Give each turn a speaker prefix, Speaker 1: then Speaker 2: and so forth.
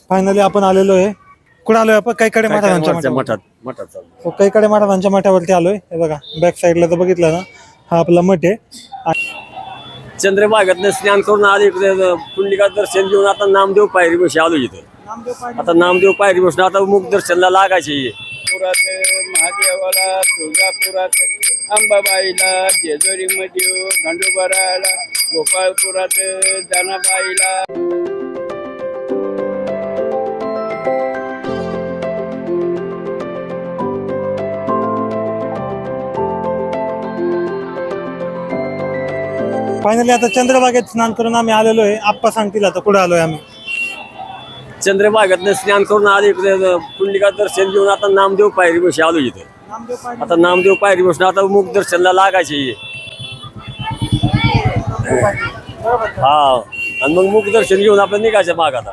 Speaker 1: Finally आपण आलेलो आहे. कुठे आलोय आपण? कैकडे महाराजांच्या
Speaker 2: मठात
Speaker 1: कैकडे महाराजांच्या मठावरती आलोय. हे बघा बॅक साईडला तर बघितलं ना, हा आपला मठ आहे.
Speaker 2: चंद्रभागेतनं स्नान करून आले इकडे पुंडलिका दर्शन घेऊन आता नामदेव पायरी बशी आलो इथं. आता नामदेव पायरी बसून आता मुख दर्शनला लागायचे.
Speaker 3: पुरात महादेवाला, तुळजापुरात अंबाबाईला, जेजुरी मध्ये खंडोबाराला, गोपाळपुरात जनाबाईला.
Speaker 1: फायनली आता चंद्रभागेत स्नान करून आम्ही आलेलो आहे. आप्पा सांगतील आता कुठे आलोय आम्ही.
Speaker 2: चंद्रभागेतनं स्नान करून आले इकडे पुंडलिका दर्शन घेऊन आता नामदेव पायरी बशी आलो इथं. आता नामदेव पायरी बसून आता मुख दर्शनला लागायचे. हा आणि मग मुख दर्शन घेऊन आपण निघायचं माग आता.